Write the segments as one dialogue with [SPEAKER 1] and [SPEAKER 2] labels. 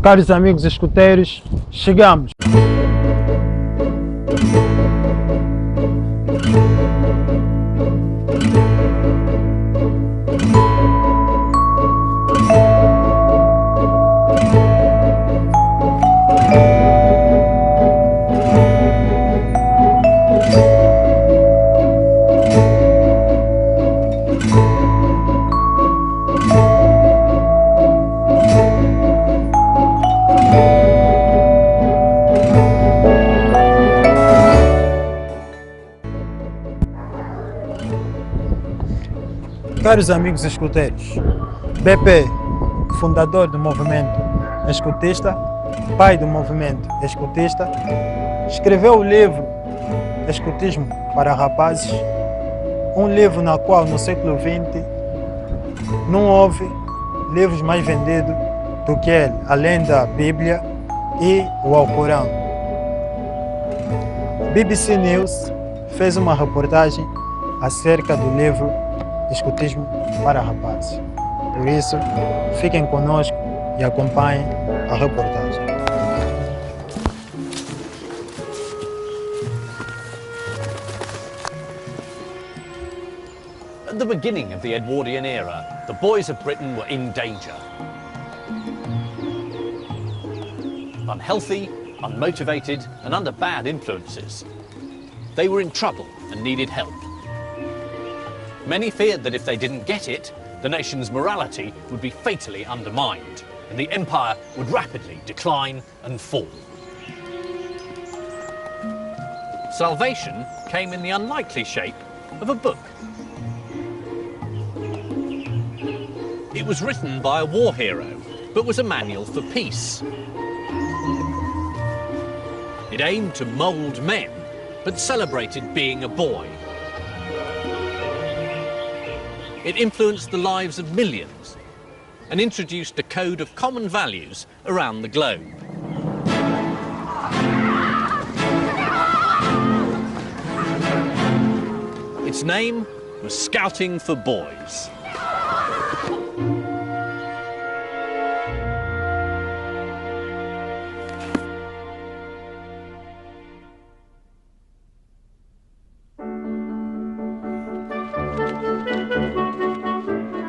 [SPEAKER 1] Caros amigos escuteiros, chegamos! Caros amigos escuteiros, BP, fundador do movimento escotista, pai do movimento escotista, escreveu o livro Escutismo para Rapazes, um livro na qual no século XX não houve livros mais vendidos do que ele, além da Bíblia e o Alcorão. BBC News fez uma reportagem acerca do livro Escutismo para Rapazes. Por isso, fiquem conosco e acompanhem a reportagem.
[SPEAKER 2] At the beginning of the Edwardian era, the boys of Britain were in danger. Unhealthy, unmotivated, and under bad influences. They were in trouble and needed help. Many feared that if they didn't get it, the nation's morality would be fatally undermined, and the empire would rapidly decline and fall. Salvation came in the unlikely shape of a book. It was written by a war hero, but was a manual for peace. It aimed to mould men, but celebrated being a boy. It influenced the lives of millions and introduced a code of common values around the globe. Its name was Scouting for Boys.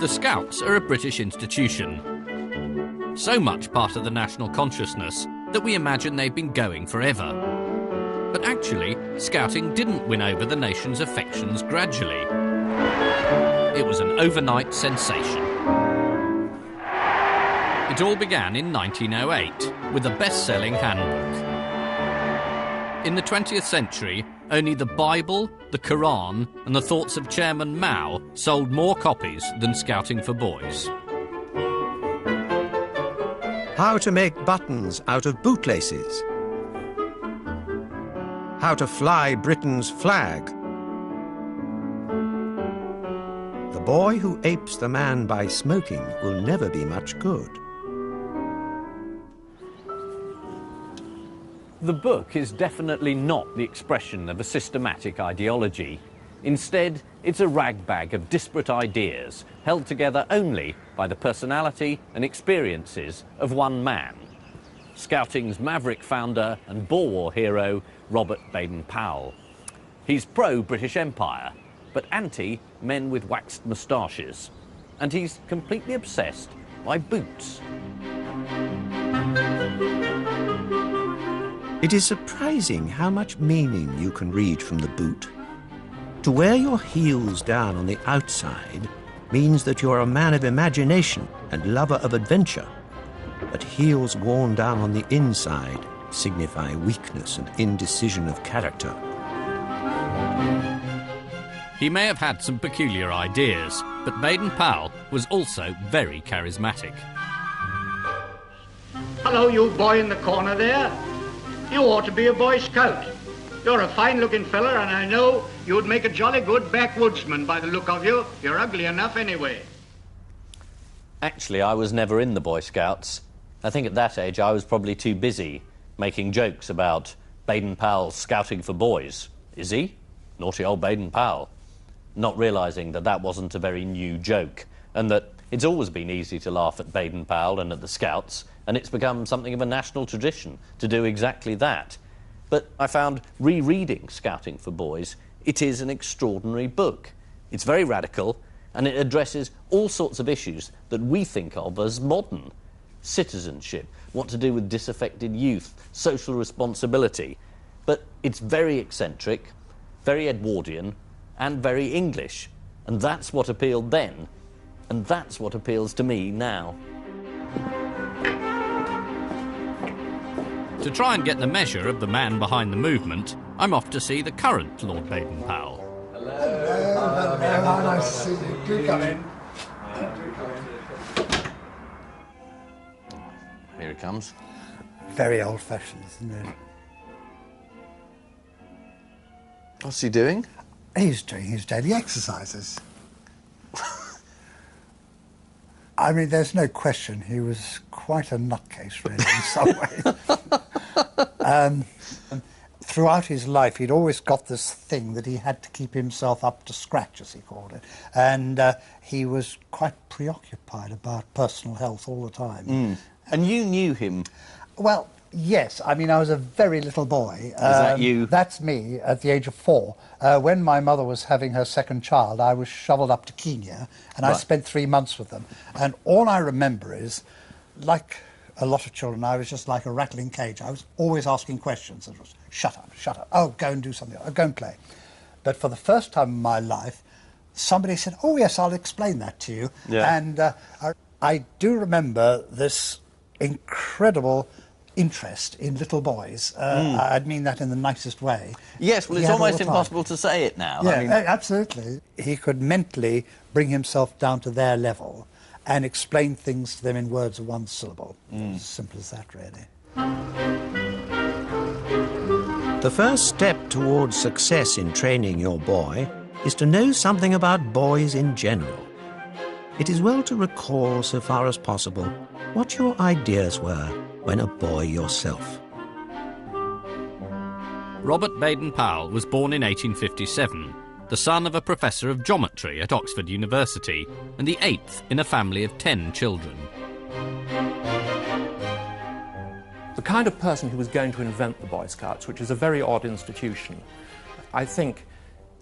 [SPEAKER 2] The Scouts are a British institution, so much part of the national consciousness that we imagine they've been going forever. But actually, Scouting didn't win over the nation's affections gradually. It was an overnight sensation. It all began in 1908 with a best-selling handbook. In the 20th century, only the Bible, the Quran and the thoughts of Chairman Mao sold more copies than Scouting for Boys.
[SPEAKER 3] How to make buttons out of bootlaces. How to fly Britain's flag. The boy who apes the man by smoking will never be much good.
[SPEAKER 2] The book is definitely not the expression of a systematic ideology. Instead, it's a ragbag of disparate ideas held together only by the personality and experiences of one man, Scouting's maverick founder and Boer War hero, Robert Baden-Powell. He's pro-British Empire, but anti-men with waxed moustaches. And he's completely obsessed by boots.
[SPEAKER 3] It is surprising how much meaning you can read from the boot. To wear your heels down on the outside means that you're a man of imagination and lover of adventure. But heels worn down on the inside signify weakness and indecision of character.
[SPEAKER 2] He may have had some peculiar ideas, but Baden-Powell was also very charismatic.
[SPEAKER 4] Hello, you boy in the corner there. You ought to be a Boy Scout. You're a fine-looking fella, and I know you'd make a jolly good backwoodsman by the look of you. You're ugly enough anyway.
[SPEAKER 2] Actually, I was never in the Boy Scouts. I think at that age I was probably too busy making jokes about Baden-Powell scouting for boys. Is he? Naughty old Baden-Powell. Not realising that that wasn't a very new joke, and that It's always been easy to laugh at Baden-Powell and at the Scouts, and it's become something of a national tradition to do exactly that. But I found rereading Scouting for Boys, it is an extraordinary book. It's very radical, and it addresses all sorts of issues that we think of as modern. Citizenship, what to do with disaffected youth, social responsibility. But it's very eccentric, very Edwardian, and very English. And that's what appealed then, and that's what appeals to me now. To try and get the measure of the man behind the movement, I'm off to see the current Lord Baden-Powell.
[SPEAKER 5] Hello, nice to see you. Do come in.
[SPEAKER 2] Here he comes.
[SPEAKER 5] Very old-fashioned, isn't it?
[SPEAKER 2] What's he doing?
[SPEAKER 5] He's doing his daily exercises. I mean, there's no question he was quite a nutcase, really, in some ways. Throughout his life, he'd always got this thing that he had to keep himself up to scratch, as he called it. And he was quite preoccupied about personal health all the time.
[SPEAKER 2] Mm. And you knew him?
[SPEAKER 5] Well, yes. I mean, I was a very little boy.
[SPEAKER 2] Is that you?
[SPEAKER 5] That's me at the age of 4. When my mother was having her second child, I was shoveled up to Kenya, and I spent 3 months with them. And all I remember is, like a lot of children, I was just like a rattling cage. I was always asking questions. It was, shut up, shut up. Oh, go and do something. Oh, go and play. But for the first time in my life, somebody said, oh, yes, I'll explain that to you.
[SPEAKER 2] Yeah.
[SPEAKER 5] And I do remember this incredible interest in little boys. I mean that in the nicest way.
[SPEAKER 2] Yes, well, it's almost impossible to say it now.
[SPEAKER 5] Yeah,
[SPEAKER 2] I mean...
[SPEAKER 5] absolutely. He could mentally bring himself down to their level and explain things to them in words of one syllable. As simple as that, really.
[SPEAKER 3] The first step towards success in training your boy is to know something about boys in general. It is well to recall, so far as possible, what your ideas were when a boy yourself.
[SPEAKER 2] Robert Baden-Powell was born in 1857, the son of a professor of geometry at Oxford University and the 8th in a family of 10 children.
[SPEAKER 6] The kind of person who was going to invent the Boy Scouts, which is a very odd institution, I think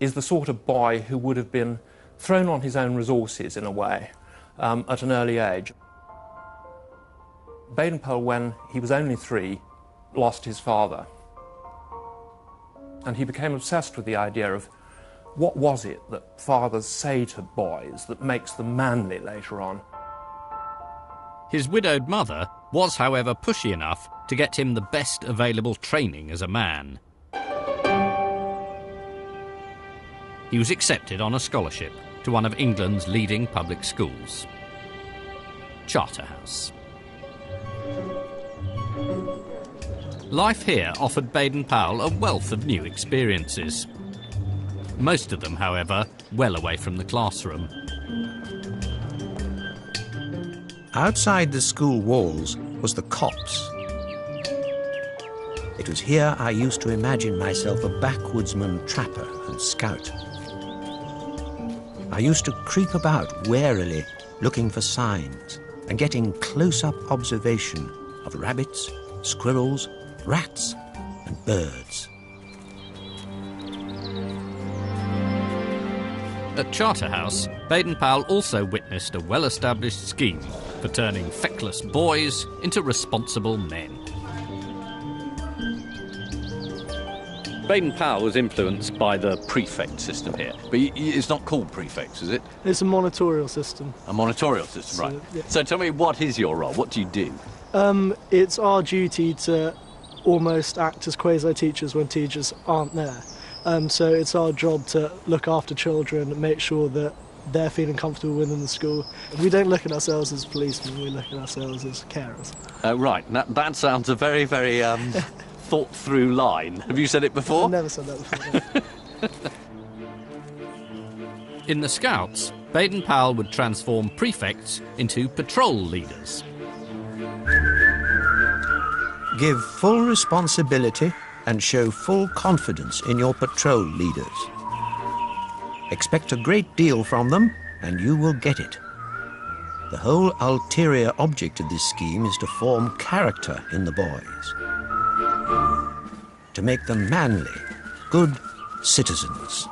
[SPEAKER 6] is the sort of boy who would have been thrown on his own resources in a way at an early age. Baden-Powell, when he was only 3, lost his father. And he became obsessed with the idea of what was it that fathers say to boys that makes them manly later on.
[SPEAKER 2] His widowed mother was, however, pushy enough to get him the best available training as a man. He was accepted on a scholarship to one of England's leading public schools, Charterhouse. Life here offered Baden-Powell a wealth of new experiences. Most of them, however, well away from the classroom.
[SPEAKER 3] Outside the school walls was the copse. It was here I used to imagine myself a backwoodsman, trapper and scout. I used to creep about warily, looking for signs and getting close-up observation of rabbits, squirrels, rats and birds.
[SPEAKER 2] At Charterhouse, Baden-Powell also witnessed a well-established scheme for turning feckless boys into responsible men. Baden-Powell was influenced by the prefect system here, but it's not called prefects, is it?
[SPEAKER 7] It's a monitorial system.
[SPEAKER 2] A monitorial system, right.
[SPEAKER 7] Yeah.
[SPEAKER 2] So tell me, what is your role? What do you do?
[SPEAKER 7] It's our duty to almost act as quasi-teachers when teachers aren't there. So it's our job to look after children and make sure that they're feeling comfortable within the school. We don't look at ourselves as policemen, we look at ourselves as carers.
[SPEAKER 2] Right, that sounds a very, very thought-through line. Have you said it before?
[SPEAKER 7] I've never said that before.
[SPEAKER 2] In the Scouts, Baden-Powell would transform prefects into patrol leaders.
[SPEAKER 3] Give full responsibility and show full confidence in your patrol leaders. Expect a great deal from them, and you will get it. The whole ulterior object of this scheme is to form character in the boys, to make them manly, good citizens.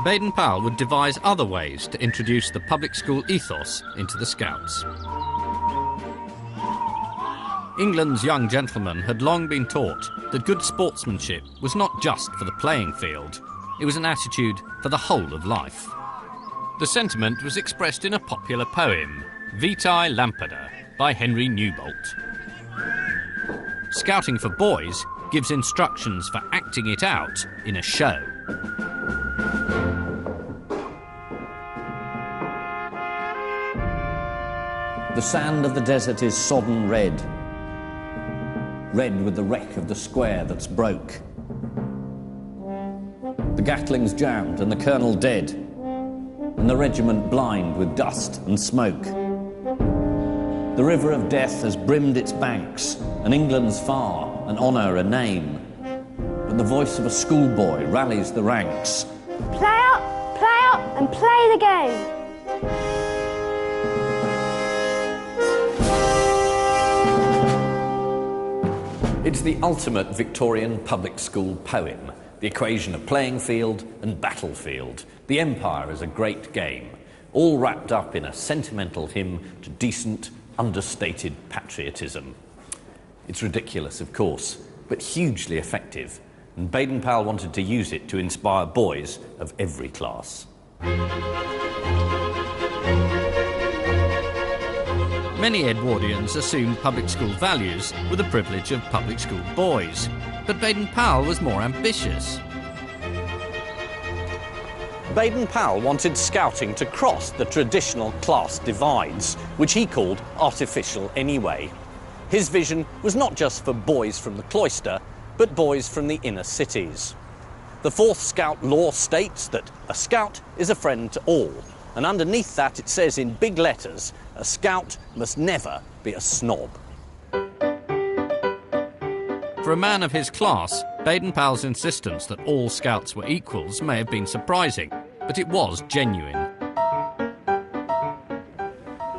[SPEAKER 2] Baden-Powell would devise other ways to introduce the public school ethos into the Scouts. England's young gentlemen had long been taught that good sportsmanship was not just for the playing field, it was an attitude for the whole of life. The sentiment was expressed in a popular poem, Vitae Lampada, by Henry Newbolt. Scouting for Boys gives instructions for acting it out in a show. The sand of the desert is sodden red, red with the wreck of the square that's broke. The Gatling's jammed and the colonel dead, and the regiment blind with dust and smoke. The river of death has brimmed its banks, and England's far, and honour a name. But the voice of a schoolboy rallies the ranks.
[SPEAKER 8] Play up, and play the game.
[SPEAKER 2] It's the ultimate Victorian public school poem, the equation of playing field and battlefield. The empire is a great game, all wrapped up in a sentimental hymn to decent, understated patriotism. It's ridiculous, of course, but hugely effective, and Baden-Powell wanted to use it to inspire boys of every class. Many Edwardians assumed public school values were the privilege of public school boys, but Baden-Powell was more ambitious. Baden-Powell wanted scouting to cross the traditional class divides, which he called artificial anyway. His vision was not just for boys from the cloister, but boys from the inner cities. The Fourth Scout law states that a scout is a friend to all, and underneath that it says in big letters, a scout must never be a snob. For a man of his class, Baden-Powell's insistence that all scouts were equals may have been surprising, but it was genuine.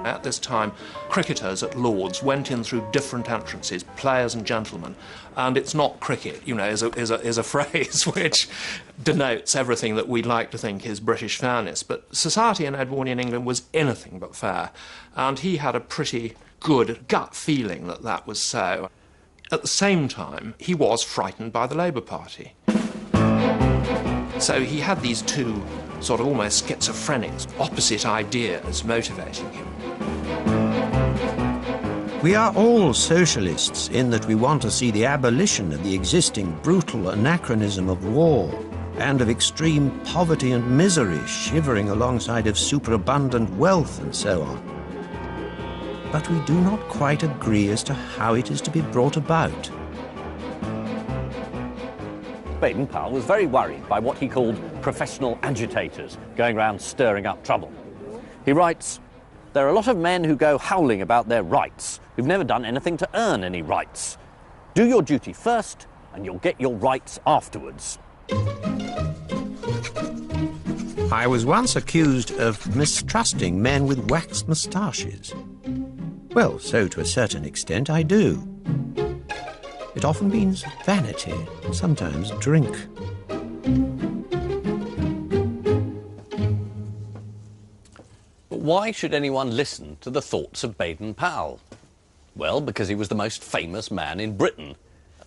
[SPEAKER 6] At this time, cricketers at Lord's went in through different entrances, players and gentlemen, and it's not cricket, you know, is a phrase which denotes everything that we'd like to think is British fairness. But society in Edwardian England was anything but fair, and he had a pretty good gut feeling that that was so. At the same time, he was frightened by the Labour Party. So he had these two sort of almost schizophrenic, opposite ideas motivating him.
[SPEAKER 3] We are all socialists in that we want to see the abolition of the existing brutal anachronism of war and of extreme poverty and misery shivering alongside of superabundant wealth and so on. But we do not quite agree as to how it is to be brought about.
[SPEAKER 2] Baden-Powell was very worried by what he called professional agitators going around stirring up trouble. He writes, "There are a lot of men who go howling about their rights, who've never done anything to earn any rights. Do your duty first, and you'll get your rights afterwards."
[SPEAKER 3] I was once accused of mistrusting men with waxed moustaches. Well, so to a certain extent I do. It often means vanity, and sometimes drink.
[SPEAKER 2] But why should anyone listen to the thoughts of Baden-Powell? Well, because he was the most famous man in Britain.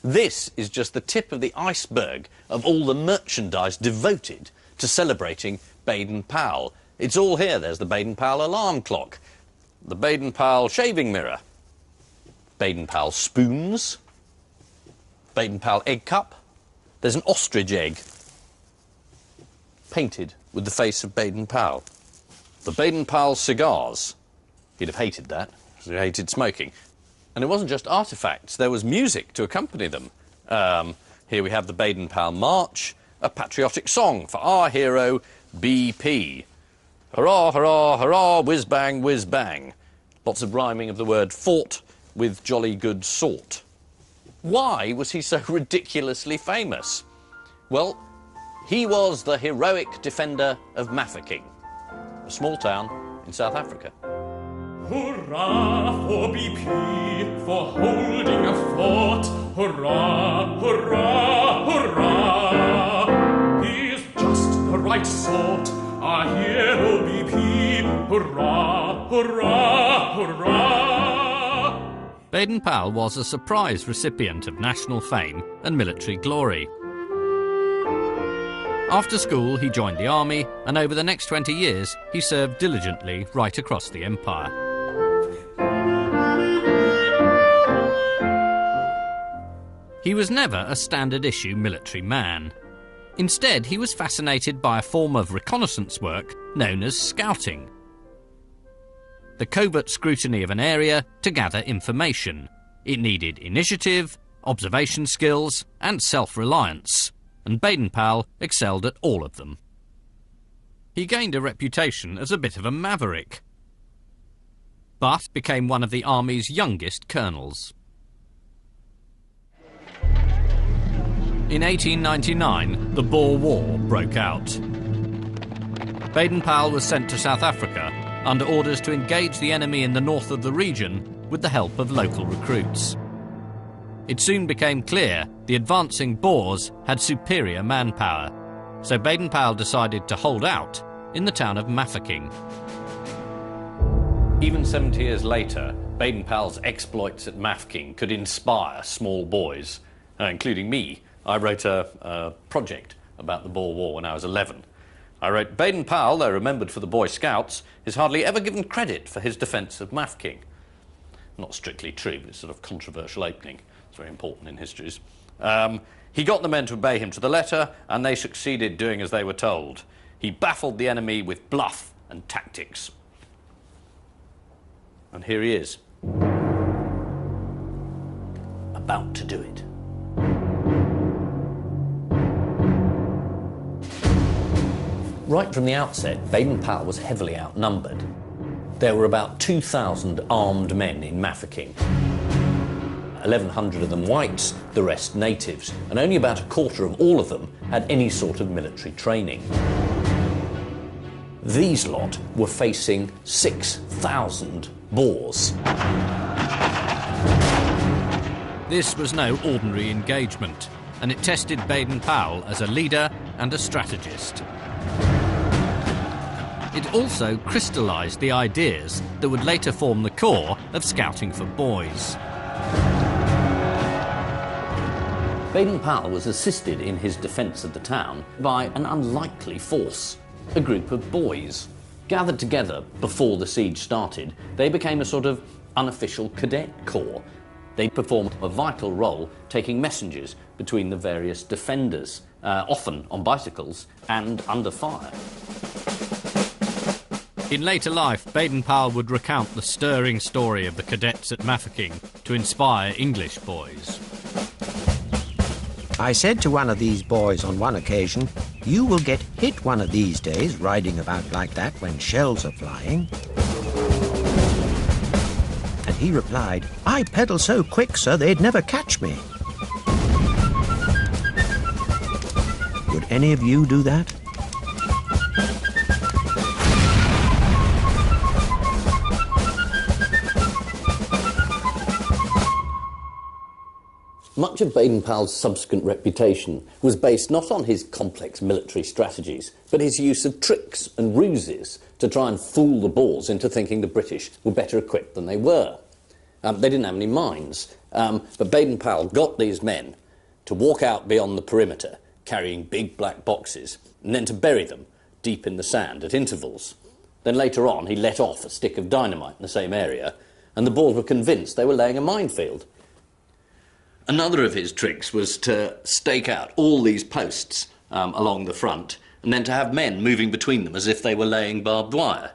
[SPEAKER 2] This is just the tip of the iceberg of all the merchandise devoted to celebrating Baden-Powell. It's all here. There's the Baden-Powell alarm clock, the Baden-Powell shaving mirror, Baden-Powell spoons, Baden-Powell egg cup. There's an ostrich egg painted with the face of Baden-Powell. The Baden-Powell cigars. He'd have hated that, because he hated smoking. And it wasn't just artefacts, there was music to accompany them. Here we have the Baden-Powell March, a patriotic song for our hero, BP. Hurrah, hurrah, hurrah, whiz-bang, whiz-bang. Lots of rhyming of the word fought with jolly good sort. Why was he so ridiculously famous? Well, He was the heroic defender of Mafeking, a small town in South Africa.
[SPEAKER 9] Hurrah for BP, for holding a fort. Hurrah, hurrah, hurrah. He's just the right sort, our hero BP. Hurrah, hurrah, hurrah.
[SPEAKER 2] Baden-Powell was a surprise recipient of national fame and military glory. After school, he joined the army, and over the next 20 years, he served diligently right across the empire. He was never a standard-issue military man. Instead, he was fascinated by a form of reconnaissance work known as scouting. The covert scrutiny of an area to gather information. It needed initiative, observation skills, and self-reliance, and Baden-Powell excelled at all of them. He gained a reputation as a bit of a maverick, but became one of the Army's youngest colonels. In 1899, the Boer War broke out. Baden-Powell was sent to South Africa under orders to engage the enemy in the north of the region with the help of local recruits. It soon became clear the advancing Boers had superior manpower, so Baden-Powell decided to hold out in the town of Mafeking. Even 70 years later, Baden-Powell's exploits at Mafeking could inspire small boys, including me. I wrote a project about the Boer War when I was 11. I wrote, Baden-Powell, though remembered for the Boy Scouts, is hardly ever given credit for his defence of Mafeking. Not strictly true, but it's sort of controversial opening. It's very important in histories. He got the men to obey him to the letter, and they succeeded doing as they were told. He baffled the enemy with bluff and tactics. And here he is, about to do it. Right from the outset, Baden-Powell was heavily outnumbered. There were about 2,000 armed men in Mafeking. 1,100 of them whites, the rest natives, and only about a quarter of all of them had any sort of military training. These lot were facing 6,000 Boers. This was no ordinary engagement, and it tested Baden-Powell as a leader and a strategist. It also crystallised the ideas that would later form the core of Scouting for Boys. Baden-Powell was assisted in his defence of the town by an unlikely force, a group of boys. Gathered together before the siege started, they became a sort of unofficial cadet corps. They performed a vital role taking messages between the various defenders, often on bicycles and under fire. In later life, Baden-Powell would recount the stirring story of the cadets at Mafeking to inspire English boys.
[SPEAKER 3] I said to one of these boys on one occasion, "You will get hit one of these days riding about like that when shells are flying." And he replied, "I pedal so quick, sir, they'd never catch me." Would any of you do that?
[SPEAKER 2] Much of Baden-Powell's subsequent reputation was based not on his complex military strategies, but his use of tricks and ruses to try and fool the Boers into thinking the British were better equipped than they were. They didn't have any mines, but Baden-Powell got these men to walk out beyond the perimeter, carrying big black boxes, and then to bury them deep in the sand at intervals. Then later on, he let off a stick of dynamite in the same area, and the Boers were convinced they were laying a minefield. Another of his tricks was to stake out all these posts along the front and then to have men moving between them as if they were laying barbed wire.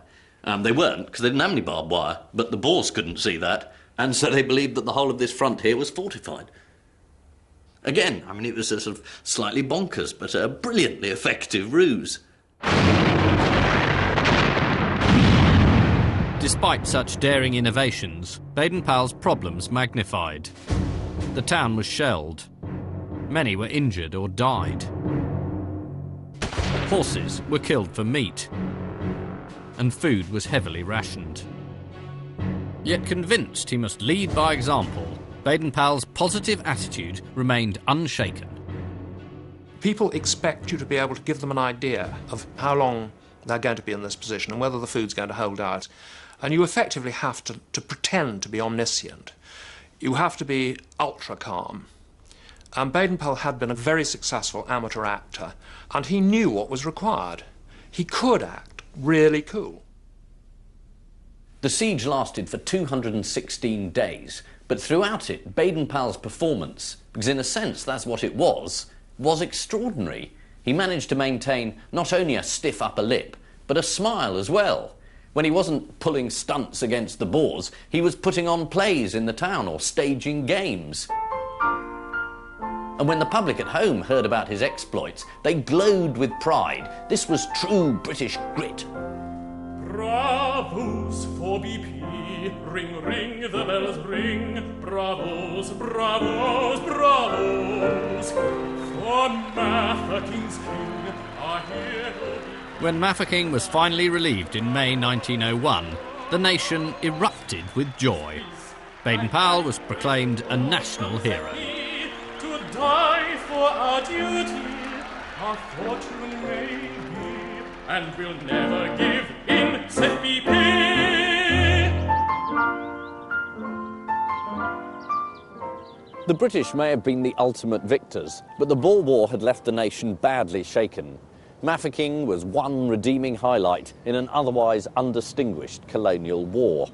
[SPEAKER 2] They weren't, because they didn't have any barbed wire, but the Boers couldn't see that, and so they believed that the whole of this front here was fortified. Again, I mean, it was a sort of slightly bonkers, but a brilliantly effective ruse. Despite such daring innovations, Baden-Powell's problems magnified. The town was shelled. Many were injured or died. Horses were killed for meat, and food was heavily rationed. Yet convinced he must lead by example, Baden-Powell's positive attitude remained unshaken.
[SPEAKER 6] People expect you to be able to give them an idea of how long they're going to be in this position and whether the food's going to hold out. And you effectively have to pretend to be omniscient. You have to be ultra calm. And Baden-Powell had been a very successful amateur actor, and he knew what was required. He could act really cool.
[SPEAKER 2] The siege lasted for 216 days, but throughout it, Baden-Powell's performance, because in a sense that's what it was extraordinary. He managed to maintain not only a stiff upper lip, but a smile as well. When he wasn't pulling stunts against the Boers, he was putting on plays in the town or staging games. And when the public at home heard about his exploits, they glowed with pride. This was true British grit.
[SPEAKER 9] Bravos for BP, ring, ring, the bells ring. Bravos, bravos, bravos, for Mafeking's king, our hero.
[SPEAKER 2] When Mafeking was finally relieved in May 1901, the nation erupted with joy. Baden-Powell was proclaimed a national hero.
[SPEAKER 9] To die for our duty, our fortune may be, and we'll never give in, said BP.
[SPEAKER 2] The British may have been the ultimate victors, but the Boer War had left the nation badly shaken. Mafeking was one redeeming highlight in an otherwise undistinguished colonial war.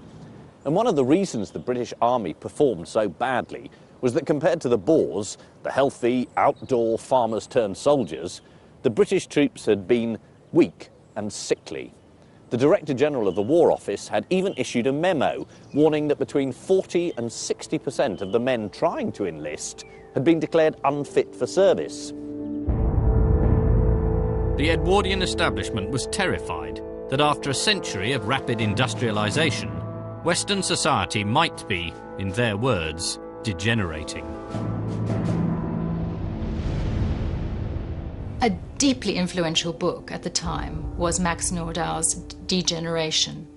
[SPEAKER 2] And one of the reasons the British Army performed so badly was that compared to the Boers, the healthy, outdoor farmers-turned-soldiers, the British troops had been weak and sickly. The Director General of the War Office had even issued a memo warning that between 40 and 60% of the men trying to enlist had been declared unfit for service. The Edwardian establishment was terrified that after a century of rapid industrialisation, Western society might be, in their words, degenerating.
[SPEAKER 10] A deeply influential book at the time was Max Nordau's Degeneration,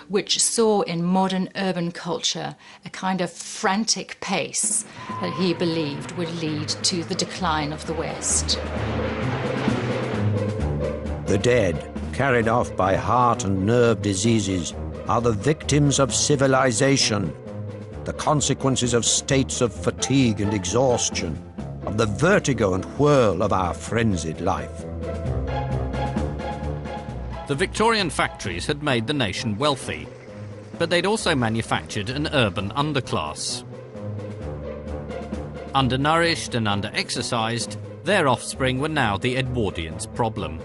[SPEAKER 10] which saw in modern urban culture a kind of frantic pace that he believed would lead to the decline of the West.
[SPEAKER 3] The dead, carried off by heart and nerve diseases, are the victims of civilization, the consequences of states of fatigue and exhaustion, of the vertigo and whirl of our frenzied life.
[SPEAKER 2] The Victorian factories had made the nation wealthy, but they'd also manufactured an urban underclass. Undernourished and under-exercised, their offspring were now the Edwardians' problem.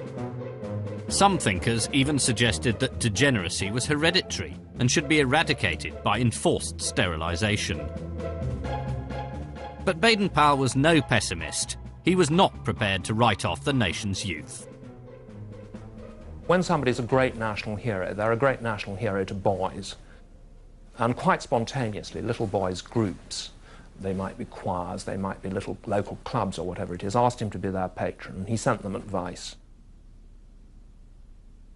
[SPEAKER 2] Some thinkers even suggested that degeneracy was hereditary and should be eradicated by enforced sterilisation. But Baden-Powell was no pessimist. He was not prepared to write off the nation's youth.
[SPEAKER 6] When somebody's a great national hero, they're a great national hero to boys. And quite spontaneously, little boys' groups, they might be choirs, they might be little local clubs or whatever it is, asked him to be their patron, and he sent them advice.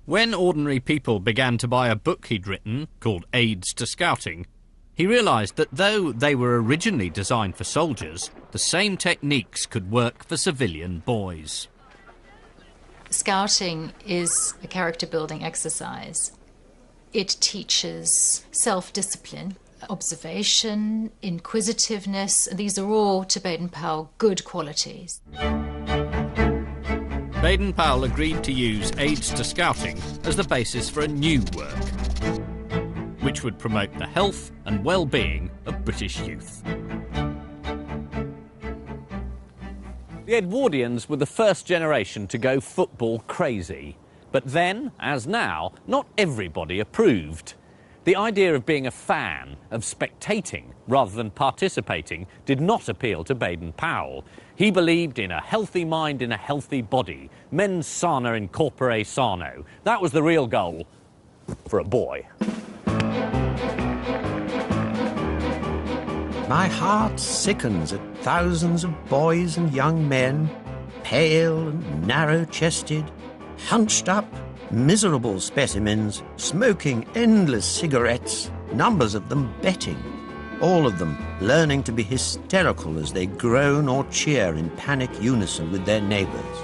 [SPEAKER 2] When ordinary people began to buy a book he'd written, called Aids to Scouting, he realised that though they were originally designed for soldiers, the same techniques could work for civilian boys.
[SPEAKER 10] Scouting is a character-building exercise. It teaches self-discipline, observation, inquisitiveness. These are all, to Baden-Powell, good qualities.
[SPEAKER 2] Baden-Powell agreed to use Aids to Scouting as the basis for a new work, which would promote the health and well-being of British youth. The Edwardians were the first generation to go football crazy. But then, as now, not everybody approved. The idea of being a fan, of spectating rather than participating, did not appeal to Baden-Powell. He believed in a healthy mind in a healthy body, mens sana in corpore sano. That was the real goal for a boy.
[SPEAKER 3] My heart sickens at thousands of boys and young men, pale and narrow-chested, hunched up, miserable specimens, smoking endless cigarettes, numbers of them betting, all of them learning to be hysterical as they groan or cheer in panic unison with their neighbours.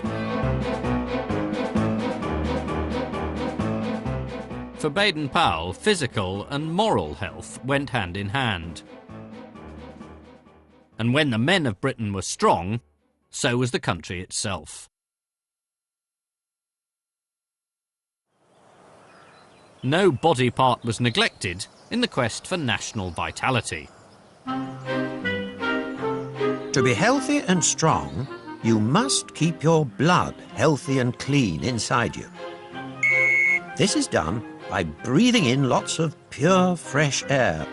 [SPEAKER 2] For Baden-Powell, physical and moral health went hand in hand. And when the men of Britain were strong, so was the country itself. No body part was neglected in the quest for national vitality.
[SPEAKER 3] To be healthy and strong, you must keep your blood healthy and clean inside you. This is done by breathing in lots of pure, fresh air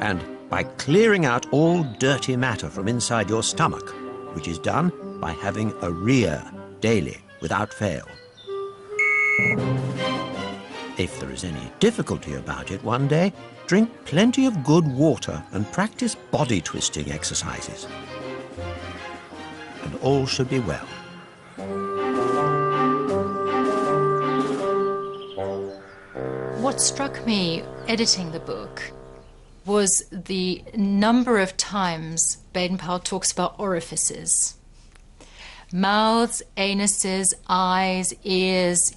[SPEAKER 3] and by clearing out all dirty matter from inside your stomach, which is done by having a rear daily without fail. If there is any difficulty about it one day, drink plenty of good water and practice body twisting exercises. And all should be well.
[SPEAKER 10] What struck me editing the book was the number of times Baden-Powell talks about orifices. Mouths, anuses, eyes, ears,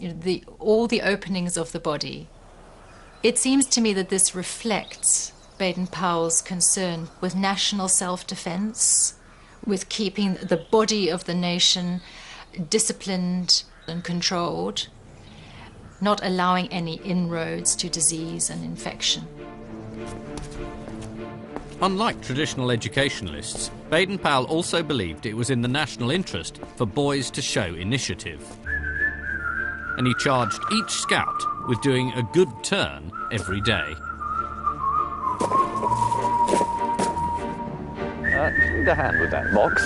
[SPEAKER 10] all the openings of the body. It seems to me that this reflects Baden-Powell's concern with national self-defense, with keeping the body of the nation disciplined and controlled, not allowing any inroads to disease and infection.
[SPEAKER 2] Unlike traditional educationalists, Baden-Powell also believed it was in the national interest for boys to show initiative. And he charged each scout with doing a good turn every day. Need a hand with that box.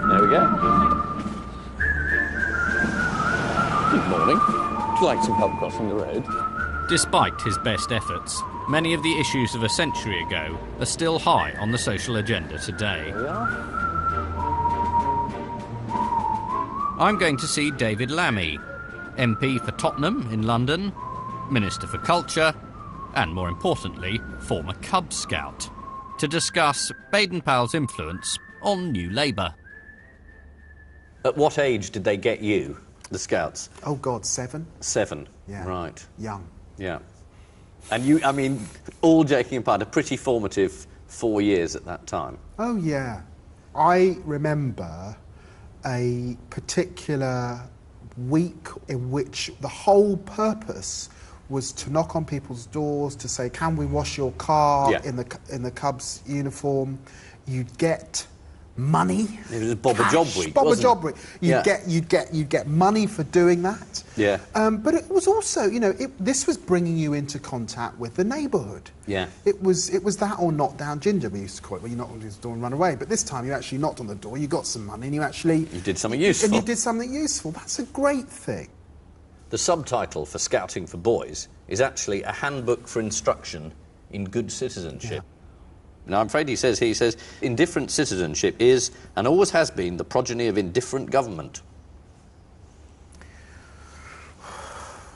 [SPEAKER 2] There we go. Good morning. Would you like some help crossing the road? Despite his best efforts, many of the issues of a century ago are still high on the social agenda today. There we are. I'm going to see David Lammy, MP for Tottenham in London, Minister for Culture, and more importantly, former Cub Scout, to discuss Baden-Powell's influence on New Labour. At what age did they get you, the Scouts?
[SPEAKER 11] Oh, God, 7.
[SPEAKER 2] 7?
[SPEAKER 11] Yeah.
[SPEAKER 2] Right.
[SPEAKER 11] Young.
[SPEAKER 2] Yeah. And you, I mean, all joking apart, a pretty formative 4 years at that time.
[SPEAKER 11] Oh, yeah. I remember a particular week in which the whole purpose was to knock on people's doors to say, can we wash your car in the Cubs uniform? You'd get money.
[SPEAKER 2] It was Bob a Job Week.
[SPEAKER 11] Bob a Job Week. You'd get money for doing that.
[SPEAKER 2] Yeah.
[SPEAKER 11] But it was also, you know, this was bringing you into contact with the neighbourhood.
[SPEAKER 2] Yeah.
[SPEAKER 11] It was that or knock down ginger, we used to call it, where you knock on the door and run away. But this time you actually knocked on the door, you got some money, and you
[SPEAKER 2] did something useful.
[SPEAKER 11] And you did something useful. That's a great thing.
[SPEAKER 2] The subtitle for Scouting for Boys is actually A Handbook for Instruction in Good Citizenship. Yeah. Now, I'm afraid he says, indifferent citizenship is, and always has been, the progeny of indifferent government.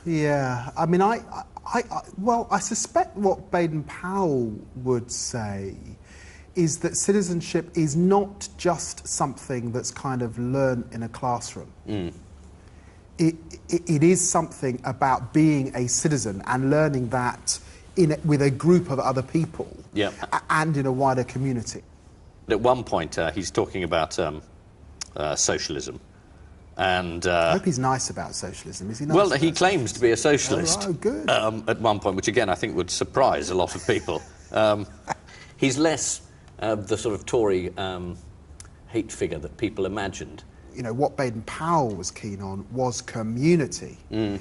[SPEAKER 11] Yeah, I mean, I suspect what Baden-Powell would say is that citizenship is not just something that's kind of learned in a classroom.
[SPEAKER 2] Mm.
[SPEAKER 11] It is something about being a citizen and learning that with a group of other people and in a wider community.
[SPEAKER 2] At one point, he's talking about socialism. And
[SPEAKER 11] I hope he's nice about socialism. Is he nice?
[SPEAKER 2] Well, he claims to be a socialist.
[SPEAKER 11] Oh, good.
[SPEAKER 2] At one point, which again I think would surprise a lot of people. He's less the sort of Tory hate figure that people imagined.
[SPEAKER 11] You know, what Baden-Powell was keen on was community.
[SPEAKER 2] Mm.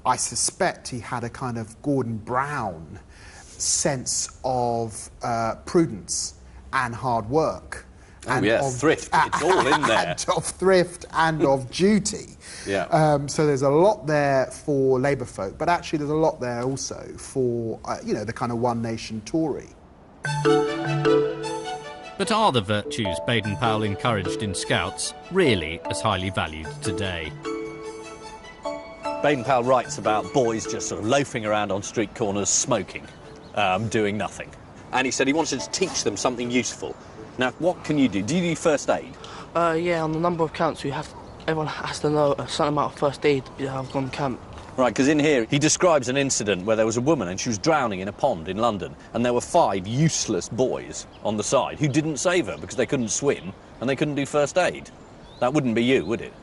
[SPEAKER 11] I suspect he had a kind of Gordon Brown sense of prudence and hard work.
[SPEAKER 2] And of thrift. It's all in there.
[SPEAKER 11] And of thrift and of duty.
[SPEAKER 2] Yeah.
[SPEAKER 11] So there's a lot there for Labour folk, but actually there's a lot there also for, you know, the kind of one nation Tory.
[SPEAKER 2] But are the virtues Baden-Powell encouraged in Scouts really as highly valued today?
[SPEAKER 12] Baden-Powell writes about boys just sort of loafing around on street corners smoking, doing nothing. And he said he wanted to teach them something useful. Now, what can you do? Do you do first aid?
[SPEAKER 13] Yeah, on the number of camps everyone has to know a certain amount of first aid you have on camp.
[SPEAKER 12] Right, because in here he describes an incident where there was a woman and she was drowning in a pond in London, and there were 5 useless boys on the side who didn't save her because they couldn't swim and they couldn't do first aid. That wouldn't be you, would it?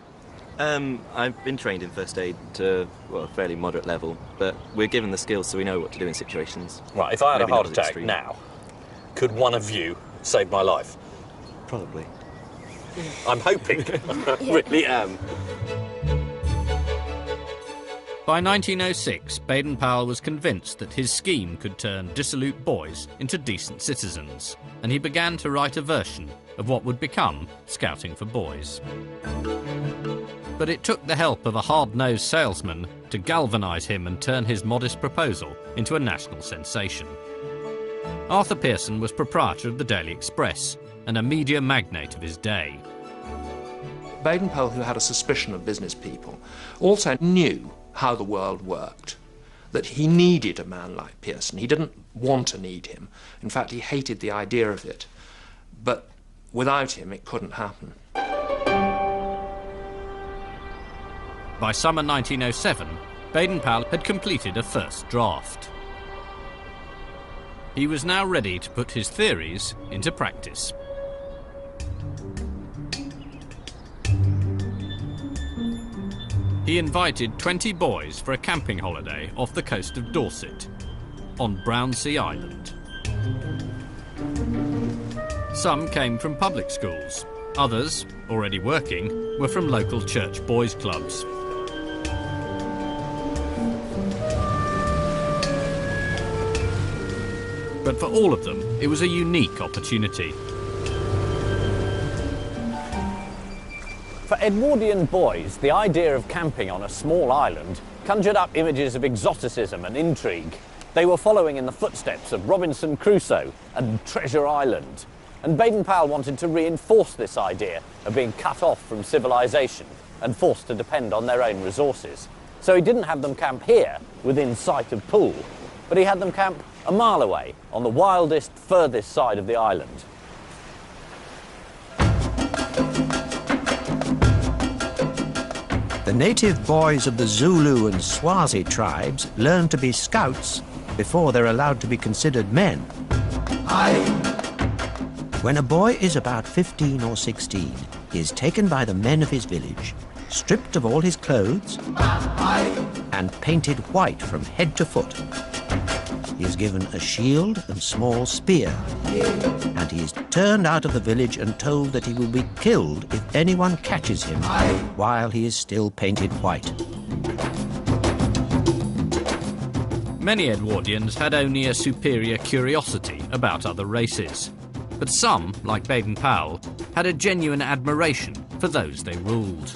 [SPEAKER 14] I've been trained in first aid to, well, a fairly moderate level, but we're given the skills so we know what to do in situations.
[SPEAKER 12] Right, if I had
[SPEAKER 14] Maybe
[SPEAKER 12] a heart
[SPEAKER 14] not as
[SPEAKER 12] attack
[SPEAKER 14] extreme.
[SPEAKER 12] now, could one of you save my life?
[SPEAKER 14] Probably.
[SPEAKER 12] I'm hoping. Really am.
[SPEAKER 2] By 1906, Baden-Powell was convinced that his scheme could turn dissolute boys into decent citizens, and he began to write a version of what would become Scouting for Boys. But it took the help of a hard-nosed salesman to galvanise him and turn his modest proposal into a national sensation. Arthur Pearson was proprietor of the Daily Express and a media magnate of his day.
[SPEAKER 6] Baden-Powell, who had a suspicion of business people, also knew how the world worked, that he needed a man like Pearson. He didn't want to need him. In fact, he hated the idea of it. But without him, it couldn't happen.
[SPEAKER 2] By summer 1907, Baden-Powell had completed a first draft. He was now ready to put his theories into practice. He invited 20 boys for a camping holiday off the coast of Dorset, on Brownsea Island. Some came from public schools. Others, already working, were from local church boys' clubs. But for all of them, it was a unique opportunity.
[SPEAKER 12] For Edwardian boys, the idea of camping on a small island conjured up images of exoticism and intrigue. They were following in the footsteps of Robinson Crusoe and Treasure Island. And Baden-Powell wanted to reinforce this idea of being cut off from civilization and forced to depend on their own resources. So he didn't have them camp here, within sight of Poole, but he had them camp a mile away, on the wildest, furthest side of the island.
[SPEAKER 3] The native boys of the Zulu and Swazi tribes learn to be scouts before they're allowed to be considered men. When a boy is about 15 or 16, he is taken by the men of his village, stripped of all his clothes, and painted white from head to foot. He is given a shield and small spear, and he is turned out of the village and told that he will be killed if anyone catches him while he is still painted white.
[SPEAKER 2] Many Edwardians had only a superior curiosity about other races, but some, like Baden-Powell, had a genuine admiration for those they ruled.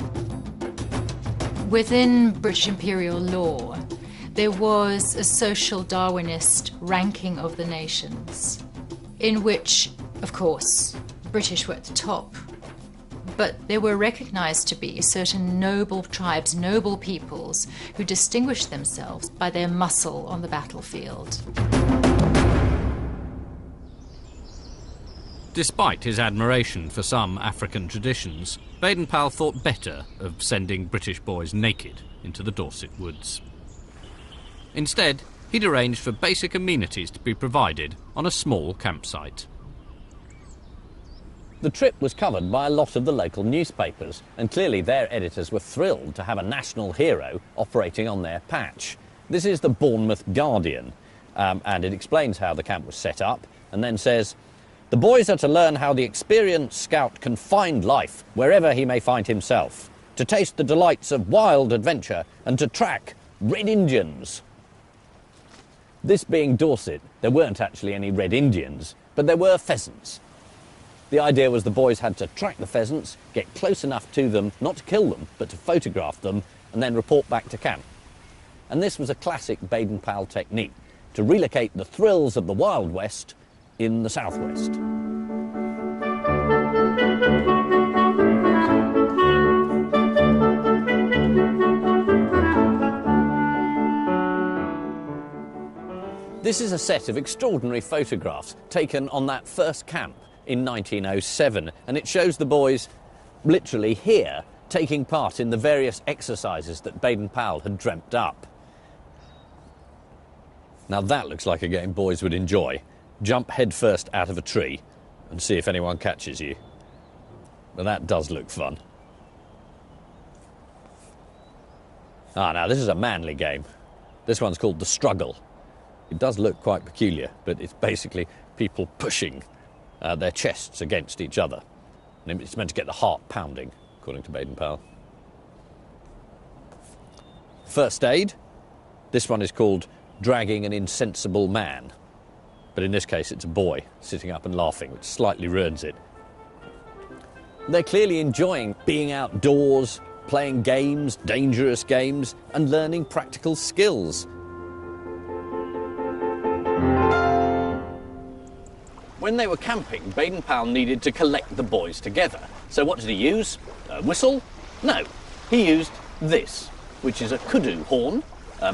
[SPEAKER 10] Within British imperial law, there was a social Darwinist ranking of the nations, in which, of course, British were at the top. But there were recognised to be certain noble tribes, noble peoples, who distinguished themselves by their muscle on the battlefield.
[SPEAKER 2] Despite his admiration for some African traditions, Baden-Powell thought better of sending British boys naked into the Dorset woods. Instead, he'd arranged for basic amenities to be provided on a small campsite.
[SPEAKER 12] The trip was covered by a lot of the local newspapers, and clearly their editors were thrilled to have a national hero operating on their patch. This is the Bournemouth Guardian, and it explains how the camp was set up, and then says, "The boys are to learn how the experienced scout can find life wherever he may find himself, to taste the delights of wild adventure, and to track Red Indians." This being Dorset, there weren't actually any Red Indians, but there were pheasants. The idea was the boys had to track the pheasants, get close enough to them, not to kill them, but to photograph them, and then report back to camp. And this was a classic Baden-Powell technique, to relocate the thrills of the Wild West in the Southwest. This is a set of extraordinary photographs taken on that first camp in 1907, and it shows the boys literally here taking part in the various exercises that Baden-Powell had dreamt up. Now that looks like a game boys would enjoy. Jump headfirst out of a tree and see if anyone catches you. But that does look fun. Ah, now this is a manly game. This one's called The Struggle. It does look quite peculiar, but it's basically people pushing their chests against each other. And it's meant to get the heart pounding, according to Baden-Powell. First aid. This one is called Dragging an Insensible Man. But in this case, it's a boy sitting up and laughing, which slightly ruins it. They're clearly enjoying being outdoors, playing games, dangerous games, and learning practical skills. When they were camping, Baden-Powell needed to collect the boys together. So what did he use? A whistle? No. He used this, which is a kudu horn,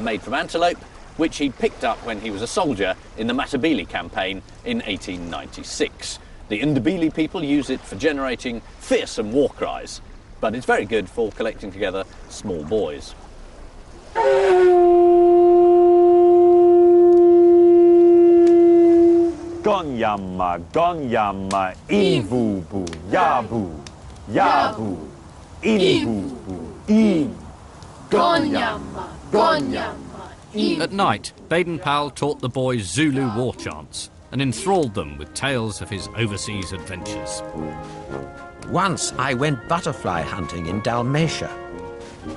[SPEAKER 12] made from antelope, which he'd picked up when he was a soldier in the Matabele campaign in 1896. The Ndebele people use it for generating fearsome war cries, but it's very good for collecting together small boys.
[SPEAKER 15] Gonyama, Gonyama, Ivubu, Yabu, Yabu, Ivubu, In.
[SPEAKER 16] Gonyama, Gonyama.
[SPEAKER 2] At night, Baden-Powell taught the boys Zulu war chants and enthralled them with tales of his overseas adventures.
[SPEAKER 3] Once I went butterfly hunting in Dalmatia.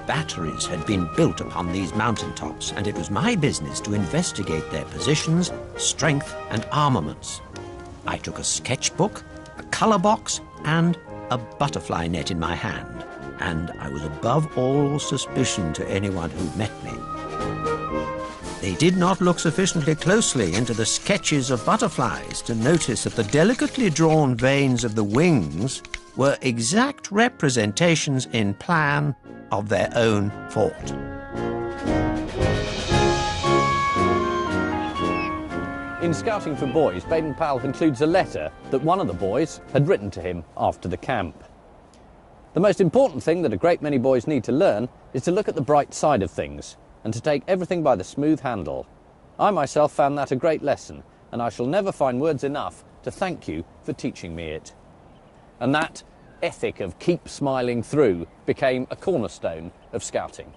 [SPEAKER 3] Batteries had been built upon these mountaintops, and it was my business to investigate their positions, strength, and armaments. I took a sketchbook, a colour box, and a butterfly net in my hand, and I was above all suspicion to anyone who met me. They did not look sufficiently closely into the sketches of butterflies to notice that the delicately drawn veins of the wings were exact representations in plan of their own fort.
[SPEAKER 12] In Scouting for Boys, Baden-Powell includes a letter that one of the boys had written to him after the camp. The most important thing that a great many boys need to learn is to look at the bright side of things and to take everything by the smooth handle. I myself found that a great lesson, and I shall never find words enough to thank you for teaching me it. And that ethic of keep smiling through became a cornerstone of Scouting.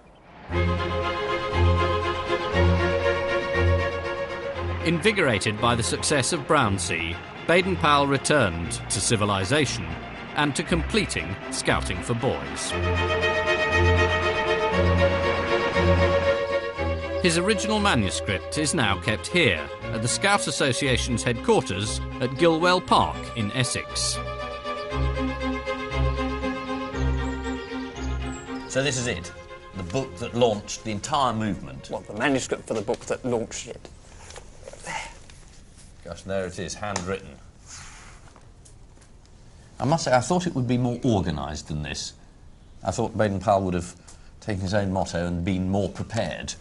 [SPEAKER 2] Invigorated by the success of Brownsea, Baden-Powell returned to civilization and to completing Scouting for Boys. His original manuscript is now kept here at the Scout Association's headquarters at Gilwell Park in Essex.
[SPEAKER 12] So this is it, the book that launched the entire movement.
[SPEAKER 17] What, the manuscript for the book that launched it?
[SPEAKER 12] There. Gosh, there it is, handwritten. I must say, I thought it would be more organised than this. I thought Baden-Powell would have taken his own motto and been more prepared.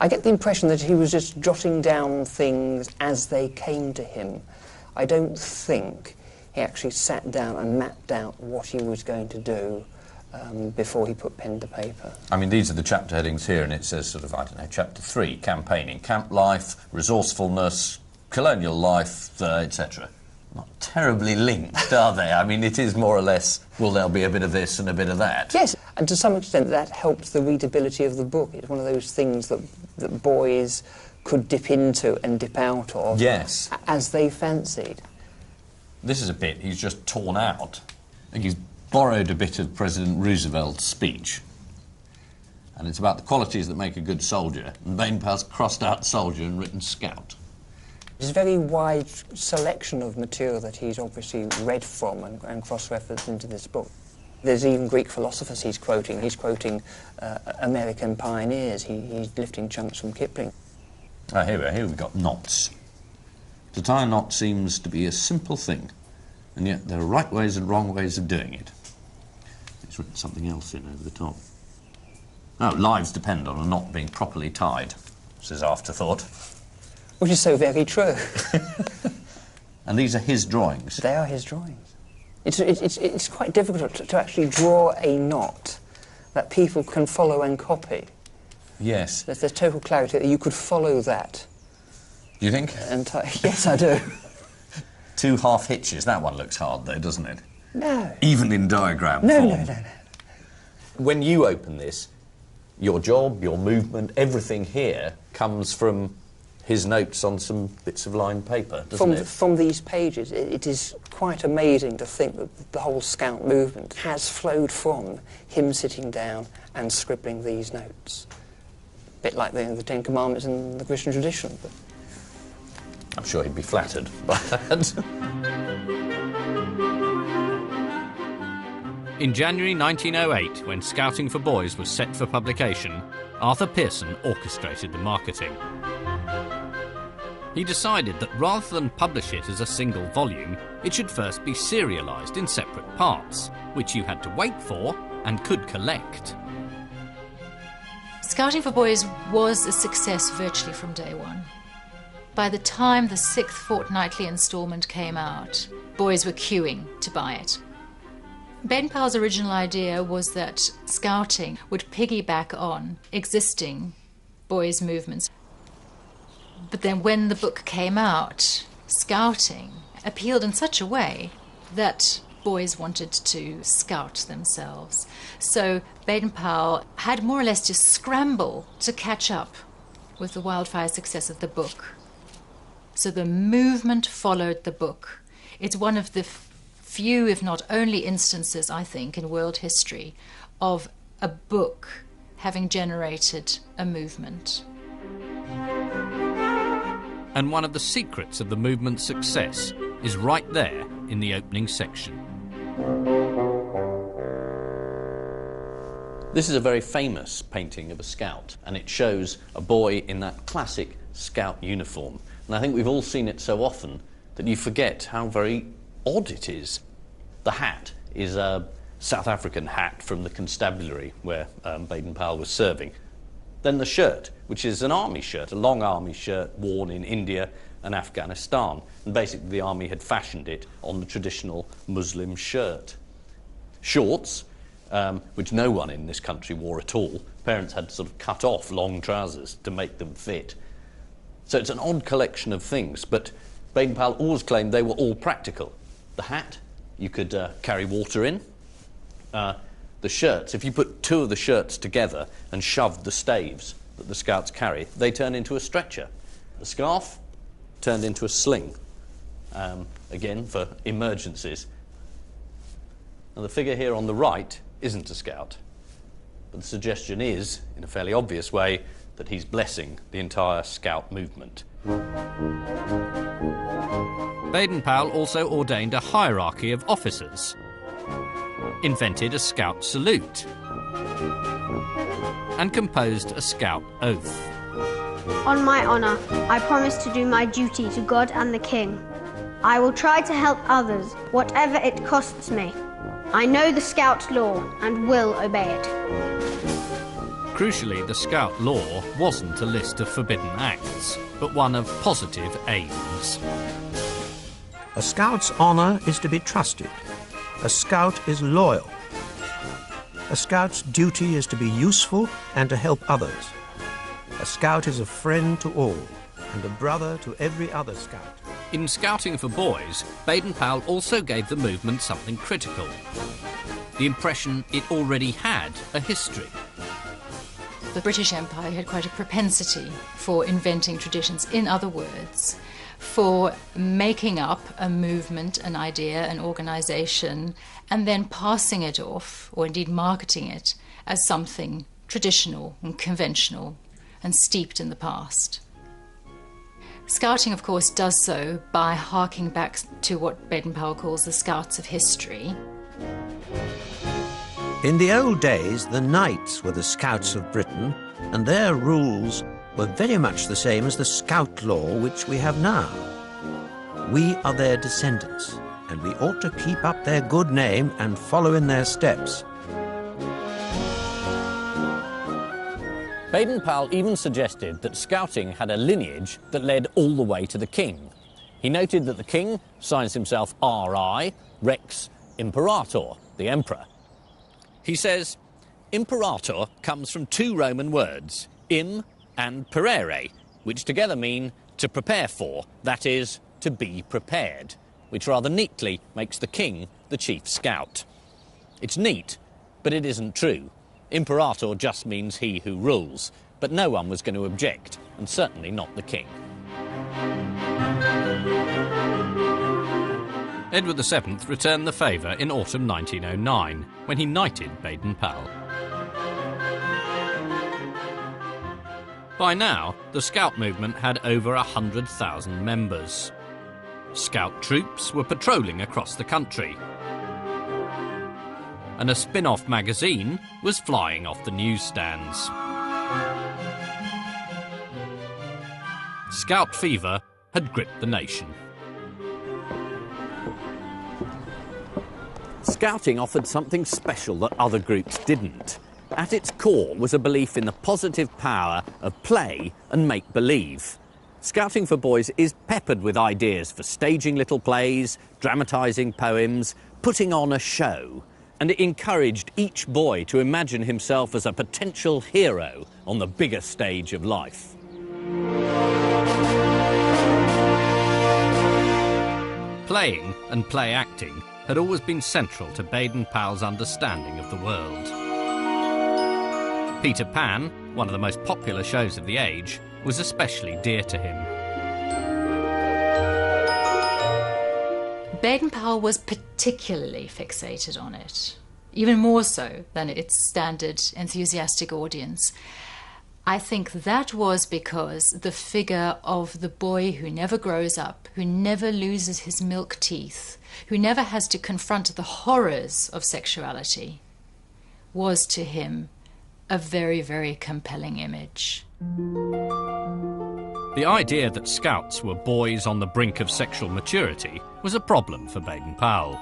[SPEAKER 17] I get the impression that he was just jotting down things as they came to him. I don't think he actually sat down and mapped out what he was going to do before he put pen to paper.
[SPEAKER 12] I mean, these are the chapter headings here, and it says sort of, I don't know, Chapter 3, campaigning, camp life, resourcefulness, colonial life, etc. Not terribly linked, are they? I mean, it is more or less, well, there'll be a bit of this and a bit of that.
[SPEAKER 17] Yes, and to some extent that helped the readability of the book. It's one of those things that boys could dip into and dip out of.
[SPEAKER 12] Yes.
[SPEAKER 17] As they fancied.
[SPEAKER 12] This is a bit he's just torn out. I think he's borrowed a bit of President Roosevelt's speech. And it's about the qualities that make a good soldier. And Baden-Powell's crossed out soldier and written scout.
[SPEAKER 17] There's a very wide selection of material that he's obviously read from and cross-referenced into this book. There's even Greek philosophers he's quoting. He's quoting American pioneers. He's lifting chunks from Kipling.
[SPEAKER 12] Here we've got knots. To tie a knot seems to be a simple thing, and yet there are right ways and wrong ways of doing it. It's written something else in over the top. Oh, lives depend on a knot being properly tied, says Afterthought.
[SPEAKER 17] Which is so very true.
[SPEAKER 12] And these are his drawings?
[SPEAKER 17] They are his drawings. It's quite difficult to actually draw a knot that people can follow and copy.
[SPEAKER 12] Yes.
[SPEAKER 17] There's total clarity that you could follow that.
[SPEAKER 12] Do you think?
[SPEAKER 17] Yes, I do.
[SPEAKER 12] 2 half hitches. That one looks hard, though, doesn't it?
[SPEAKER 17] No.
[SPEAKER 12] Even in diagram
[SPEAKER 17] no,
[SPEAKER 12] form.
[SPEAKER 17] No.
[SPEAKER 12] When you open this, your job, your movement, everything here comes from his notes on some bits of lined paper, doesn't it?
[SPEAKER 17] From these pages, it is quite amazing to think that the whole Scout movement has flowed from him sitting down and scribbling these notes. A bit like the Ten Commandments in the Christian tradition. But
[SPEAKER 12] I'm sure he'd be flattered by that.
[SPEAKER 2] In January 1908, when Scouting for Boys was set for publication, Arthur Pearson orchestrated the marketing. He decided that rather than publish it as a single volume, it should first be serialised in separate parts, which you had to wait for and could collect.
[SPEAKER 10] Scouting for Boys was a success virtually from day one. By the time the 6th fortnightly instalment came out, boys were queuing to buy it. Baden-Powell's original idea was that Scouting would piggyback on existing boys' movements. But then when the book came out, Scouting appealed in such a way that boys wanted to scout themselves. So Baden-Powell had more or less to scramble to catch up with the wildfire success of the book. So the movement followed the book. It's one of the few, if not only, instances, I think, in world history of a book having generated a movement.
[SPEAKER 2] And one of the secrets of the movement's success is right there in the opening section.
[SPEAKER 12] This is a very famous painting of a scout, and it shows a boy in that classic scout uniform. And I think we've all seen it so often that you forget how very odd it is. The hat is a South African hat from the constabulary where Baden-Powell was serving. Then the shirt, which is an army shirt, a long army shirt worn in India and Afghanistan. And basically the army had fashioned it on the traditional Muslim shirt. Shorts, which no one in this country wore at all. Parents had to sort of cut off long trousers to make them fit. So it's an odd collection of things, but Baden-Powell always claimed they were all practical. The hat, you could carry water in. The shirts, if you put 2 of the shirts together and shoved the staves that the scouts carry, they turn into a stretcher. The scarf turned into a sling, again for emergencies. Now the figure here on the right isn't a scout, but the suggestion is, in a fairly obvious way, that he's blessing the entire scout movement.
[SPEAKER 2] Baden-Powell also ordained a hierarchy of officers, invented a scout salute, and composed a scout oath.
[SPEAKER 8] On my honour, I promise to do my duty to God and the King. I will try to help others, whatever it costs me. I know the Scout law and will obey it.
[SPEAKER 2] Crucially, the Scout law wasn't a list of forbidden acts, but one of positive aims.
[SPEAKER 3] A scout's honour is to be trusted. A scout is loyal. A scout's duty is to be useful and to help others. A scout is a friend to all and a brother to every other scout.
[SPEAKER 2] In Scouting for Boys, Baden-Powell also gave the movement something critical: the impression it already had a history.
[SPEAKER 10] The British Empire had quite a propensity for inventing traditions. In other words, for making up a movement, an idea, an organisation, and then passing it off, or indeed marketing it, as something traditional and conventional and steeped in the past. Scouting, of course, does so by harking back to what Baden-Powell calls the Scouts of history.
[SPEAKER 3] In the old days, the knights were the scouts of Britain, and their rules were very much the same as the scout law which we have now. We are their descendants, and we ought to keep up their good name and follow in their steps.
[SPEAKER 12] Baden-Powell even suggested that scouting had a lineage that led all the way to the king. He noted that the king signs himself R.I., Rex Imperator, the emperor. He says, Imperator comes from two Roman words, im and perere, which together mean to prepare for, that is, to be prepared, which rather neatly makes the king the chief scout. It's neat, but it isn't true. Imperator just means he who rules, but no one was going to object, and certainly not the king. Edward VII returned the favour in autumn 1909, when he knighted Baden-Powell. By now, the Scout movement had over 100,000 members. Scout troops were patrolling across the country, and a spin-off magazine was flying off the newsstands. Scout fever had gripped the nation. Scouting offered something special that other groups didn't. At its core was a belief in the positive power of play and make-believe. Scouting for Boys is peppered with ideas for staging little plays, dramatising poems, putting on a show, and it encouraged each boy to imagine himself as a potential hero on the bigger stage of life. Playing and play acting had always been central to Baden-Powell's understanding of the world. Peter Pan, one of the most popular shows of the age, was especially dear to him.
[SPEAKER 10] Baden-Powell was particularly fixated on it, even more so than its standard enthusiastic audience. I think that was because the figure of the boy who never grows up, who never loses his milk teeth, who never has to confront the horrors of sexuality, was to him a very, very compelling image.
[SPEAKER 12] The idea that scouts were boys on the brink of sexual maturity was a problem for Baden-Powell.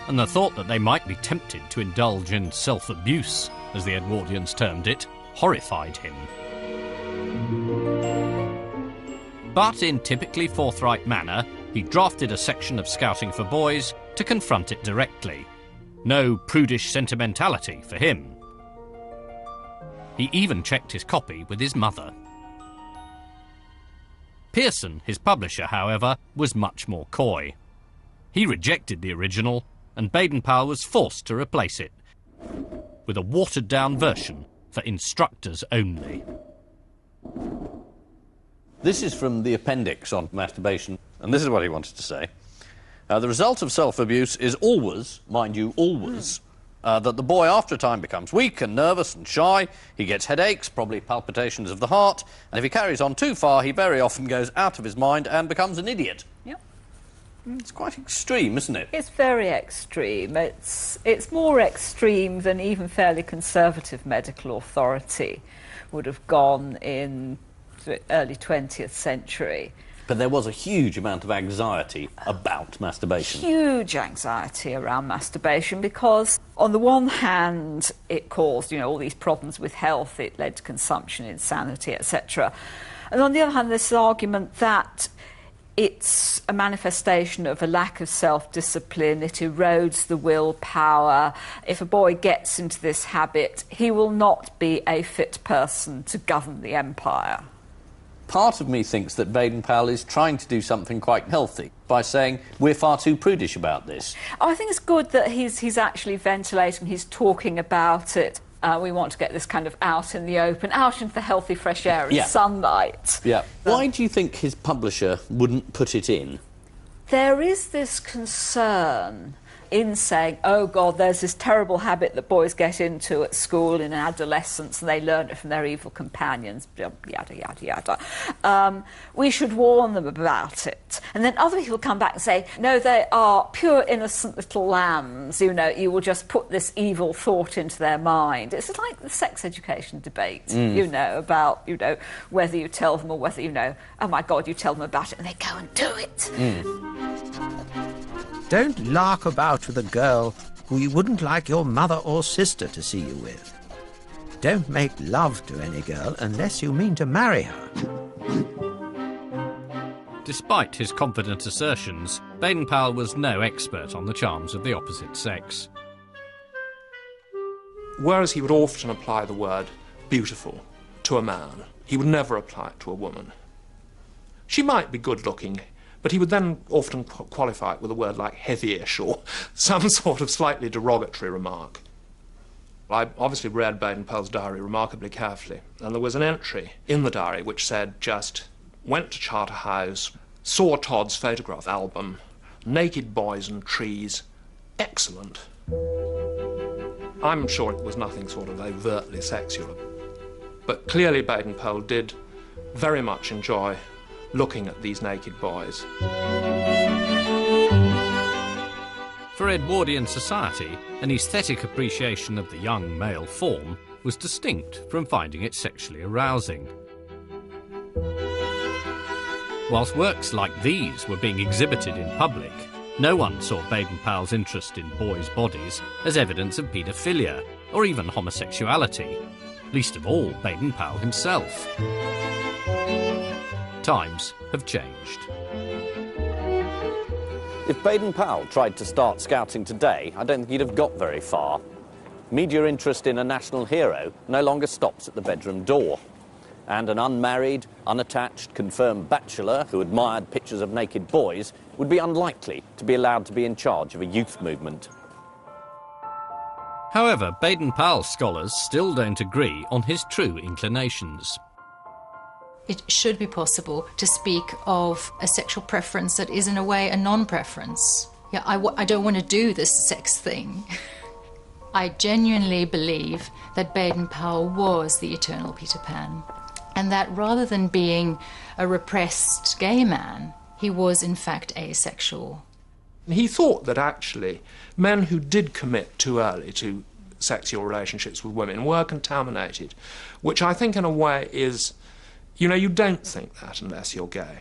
[SPEAKER 12] And the thought that they might be tempted to indulge in self-abuse, as the Edwardians termed it, horrified him. But in typically forthright manner, he drafted a section of Scouting for Boys to confront it directly. No prudish sentimentality for him. He even checked his copy with his mother. Pearson, his publisher, however, was much more coy. He rejected the original, and Baden-Powell was forced to replace it with a watered-down version for instructors only. This is from the appendix on masturbation, and this is what he wanted to say. The result of self-abuse is always, mind you, always, that the boy after a time becomes weak and nervous and shy. He gets headaches, probably palpitations of the heart, and if he carries on too far, he very often goes out of his mind and becomes an idiot.
[SPEAKER 18] Yep.
[SPEAKER 12] It's quite extreme, isn't it?
[SPEAKER 18] It's very extreme. It's more extreme than even fairly conservative medical authority would have gone in the early 20th century.
[SPEAKER 12] But there was a huge amount of anxiety about masturbation.
[SPEAKER 18] Huge anxiety around masturbation because, on the one hand, it caused, all these problems with health. It led to consumption, insanity, etc. And on the other hand, this argument that it's a manifestation of a lack of self-discipline, it erodes the willpower. If a boy gets into this habit, he will not be a fit person to govern the empire.
[SPEAKER 12] Part of me thinks that Baden-Powell is trying to do something quite healthy by saying we're far too prudish about this.
[SPEAKER 18] I think it's good that he's actually ventilating, he's talking about it. We want to get this kind of out in the open, out into the healthy fresh air and sunlight.
[SPEAKER 12] Yeah. Why do you think his publisher wouldn't put it in?
[SPEAKER 18] There is this concern in saying, oh God, there's this terrible habit that boys get into at school in adolescence and they learn it from their evil companions, yada, yada, yada. We should warn them about it. And then other people come back and say, no, they are pure innocent little lambs, you will just put this evil thought into their mind. It's like the sex education debate, about, whether you tell them or whether, oh my God, you tell them about it and they go and do it.
[SPEAKER 3] Don't lark about with a girl who you wouldn't like your mother or sister to see you with. Don't make love to any girl unless you mean to marry her.
[SPEAKER 2] Despite his confident assertions, Baden-Powell was no expert on the charms of the opposite sex.
[SPEAKER 6] Whereas he would often apply the word beautiful to a man, he would never apply it to a woman. She might be good-looking, but he would then often qualify it with a word like heavyish or some sort of slightly derogatory remark. I obviously read Baden-Powell's diary remarkably carefully, and there was an entry in the diary which said just, went to Charterhouse, saw Todd's photograph album, naked boys and trees, excellent. I'm sure it was nothing sort of overtly sexual, but clearly Baden-Powell did very much enjoy looking at these naked boys.
[SPEAKER 2] For Edwardian society, an aesthetic appreciation of the young male form was distinct from finding it sexually arousing. Whilst works like these were being exhibited in public, no one saw Baden-Powell's interest in boys' bodies as evidence of paedophilia or even homosexuality, least of all Baden-Powell himself. Times have changed.
[SPEAKER 12] If Baden-Powell tried to start scouting today, I don't think he'd have got very far. Media interest in a national hero no longer stops at the bedroom door. And an unmarried, unattached, confirmed bachelor who admired pictures of naked boys would be unlikely to be allowed to be in charge of a youth movement.
[SPEAKER 2] However, Baden-Powell scholars still don't agree on his true inclinations.
[SPEAKER 10] It should be possible to speak of a sexual preference that is in a way a non-preference. Yeah, I don't want to do this sex thing. I genuinely believe that Baden-Powell was the eternal Peter Pan, and that rather than being a repressed gay man, he was in fact asexual.
[SPEAKER 6] He thought that actually men who did commit too early to sexual relationships with women were contaminated, which I think in a way is, you know, you don't think that unless you're gay.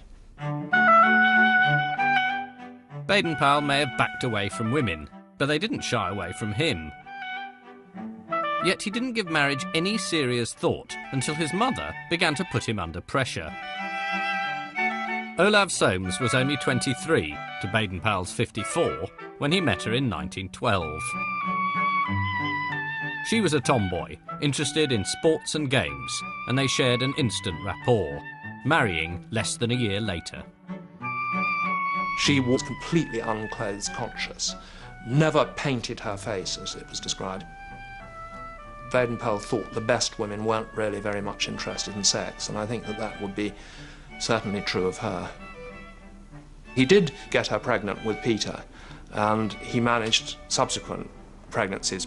[SPEAKER 2] Baden-Powell may have backed away from women, but they didn't shy away from him. Yet he didn't give marriage any serious thought until his mother began to put him under pressure. Olav Soames was only 23 to Baden-Powell's 54 when he met her in 1912. She was a tomboy, interested in sports and games, and they shared an instant rapport, marrying less than a year later.
[SPEAKER 6] She was completely unclothes conscious, never painted her face, as it was described. Baden-Powell thought the best women weren't really very much interested in sex, and I think that that would be certainly true of her. He did get her pregnant with Peter, and he managed subsequent pregnancies.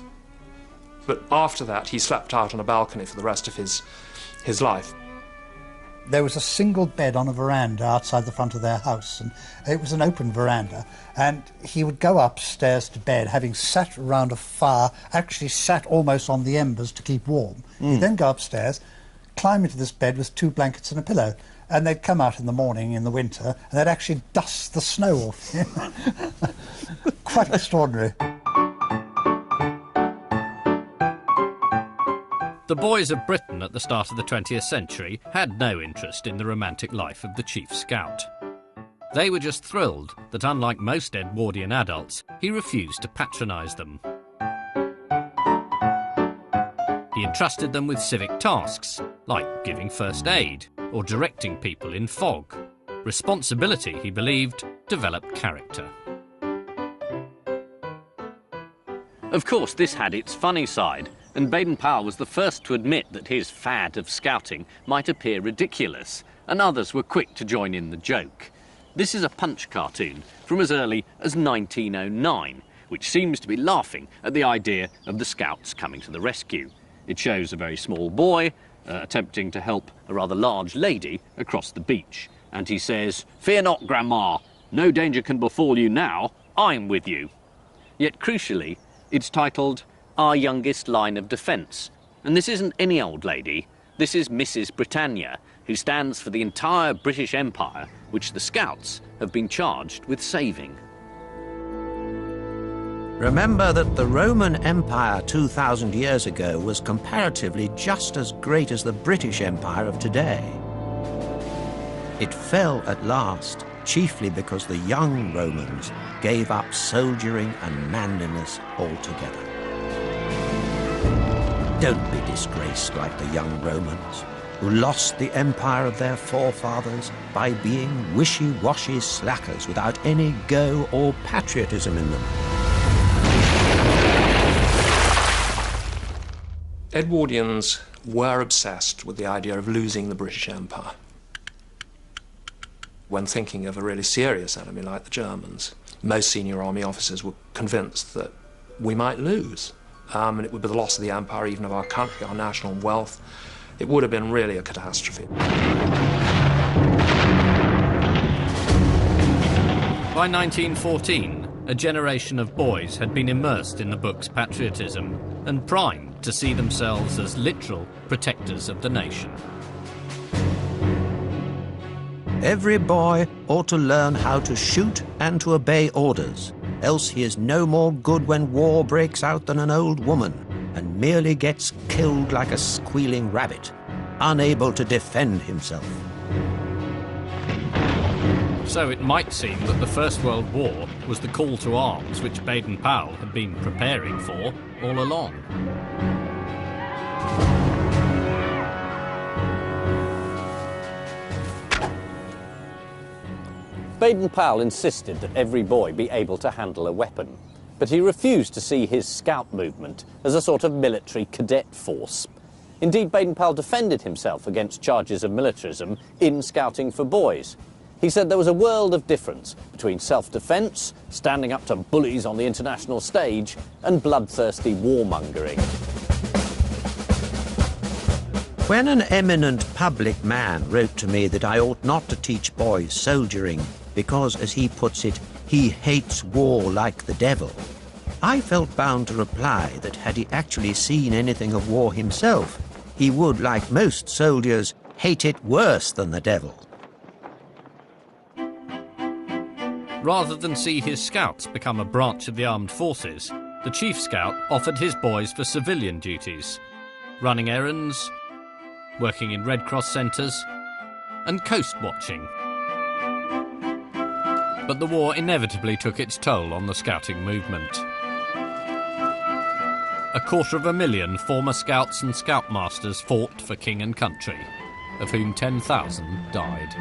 [SPEAKER 6] But after that, he slept out on a balcony for the rest of his life.
[SPEAKER 5] There was a single bed on a veranda outside the front of their house, and it was an open veranda, and he would go upstairs to bed, having sat around a fire, actually sat almost on the embers to keep warm. He'd then go upstairs, climb into this bed with 2 blankets and a pillow, and they'd come out in the morning in the winter, and they'd actually dust the snow off him. Quite extraordinary.
[SPEAKER 2] The boys of Britain at the start of the 20th century had no interest in the romantic life of the chief scout. They were just thrilled that, unlike most Edwardian adults, he refused to patronise them. He entrusted them with civic tasks, like giving first aid or directing people in fog. Responsibility, he believed, developed character.
[SPEAKER 12] Of course, this had its funny side, and Baden-Powell was the first to admit that his fad of scouting might appear ridiculous, and others were quick to join in the joke. This is a Punch cartoon from as early as 1909, which seems to be laughing at the idea of the scouts coming to the rescue. It shows a very small boy attempting to help a rather large lady across the beach, and he says, "Fear not, Grandma, no danger can befall you now, I'm with you." Yet crucially, it's titled Our Youngest Line of Defence, and this isn't any old lady, this is Mrs. Britannia, who stands for the entire British Empire, which the Scouts have been charged with saving.
[SPEAKER 3] Remember that the Roman Empire 2,000 years ago was comparatively just as great as the British Empire of today. It fell at last, chiefly because the young Romans gave up soldiering and manliness altogether. Don't be disgraced like the young Romans, who lost the empire of their forefathers by being wishy-washy slackers without any go or patriotism in them.
[SPEAKER 6] Edwardians were obsessed with the idea of losing the British Empire. When thinking of a really serious enemy like the Germans, most senior army officers were convinced that we might lose. And it would be the loss of the empire, even of our country, our national wealth. It would have been really a catastrophe.
[SPEAKER 2] By 1914, a generation of boys had been immersed in the book's patriotism and primed to see themselves as literal protectors of the nation.
[SPEAKER 3] Every boy ought to learn how to shoot and to obey orders, else he is no more good when war breaks out than an old woman, and merely gets killed like a squealing rabbit, unable to defend himself.
[SPEAKER 2] So it might seem that the First World War was the call to arms which Baden-Powell had been preparing for all along.
[SPEAKER 12] Baden-Powell insisted that every boy be able to handle a weapon, but he refused to see his scout movement as a sort of military cadet force. Indeed, Baden-Powell defended himself against charges of militarism in Scouting for Boys. He said there was a world of difference between self-defence, standing up to bullies on the international stage, and bloodthirsty warmongering.
[SPEAKER 3] When an eminent public man wrote to me that I ought not to teach boys soldiering because, as he puts it, he hates war like the devil, I felt bound to reply that had he actually seen anything of war himself, he would, like most soldiers, hate it worse than the devil.
[SPEAKER 2] Rather than see his scouts become a branch of the armed forces, the Chief Scout offered his boys for civilian duties, running errands, working in Red Cross centres, and coast watching. But the war inevitably took its toll on the scouting movement. 250,000 former scouts and scoutmasters fought for king and country, of whom 10,000 died.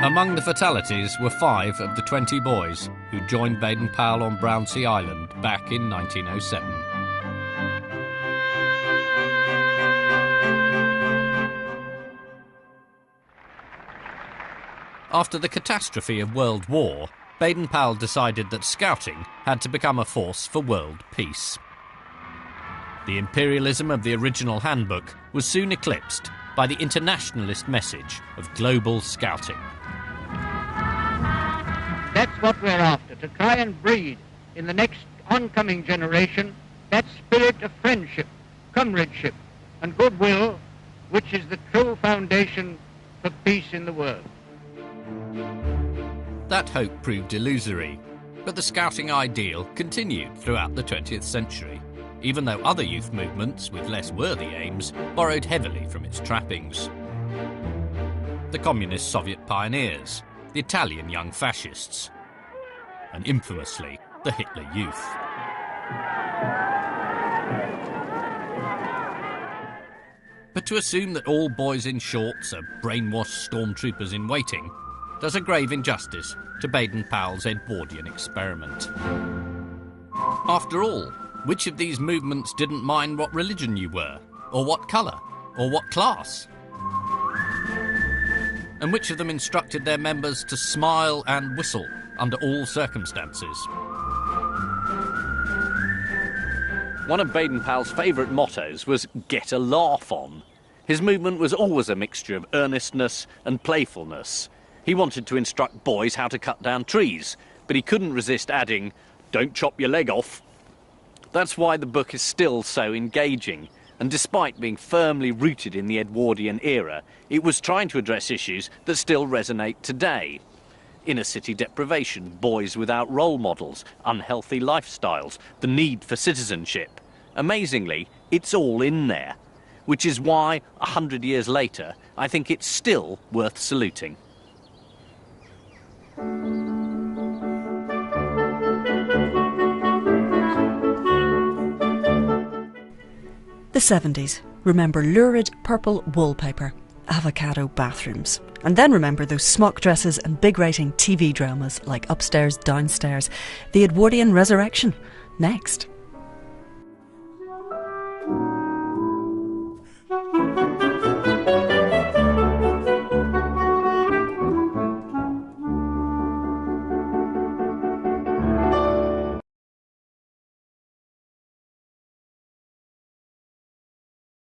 [SPEAKER 2] Among the fatalities were 5 of the 20 boys who joined Baden-Powell on Brownsea Island back in 1907. After the catastrophe of World War, Baden-Powell decided that scouting had to become a force for world peace. The imperialism of the original handbook was soon eclipsed by the internationalist message of global scouting.
[SPEAKER 4] That's what we're after, to try and breed in the next oncoming generation that spirit of friendship, comradeship, and goodwill, which is the true foundation for peace in the world.
[SPEAKER 2] That hope proved illusory, but the scouting ideal continued throughout the 20th century, even though other youth movements with less worthy aims borrowed heavily from its trappings. The communist Soviet pioneers, the Italian young fascists, and infamously the Hitler Youth. But to assume that all boys in shorts are brainwashed stormtroopers in waiting does a grave injustice to Baden-Powell's Edwardian experiment. After all, which of these movements didn't mind what religion you were, or what colour, or what class? And which of them instructed their members to smile and whistle under all circumstances?
[SPEAKER 12] One of Baden-Powell's favourite mottos was "get a laugh on." His movement was always a mixture of earnestness and playfulness. He wanted to instruct boys how to cut down trees, but he couldn't resist adding, "Don't chop your leg off." That's why the book is still so engaging, and despite being firmly rooted in the Edwardian era, it was trying to address issues that still resonate today.
[SPEAKER 2] inner city deprivation, boys without role models, unhealthy lifestyles, the need for citizenship. Amazingly, it's all in there, which is why, 100 years later, I think it's still worth saluting.
[SPEAKER 19] The 70s. Remember lurid purple wallpaper, avocado bathrooms. And then remember those smock dresses and big rating TV dramas like Upstairs, Downstairs, the Edwardian Resurrection. Next.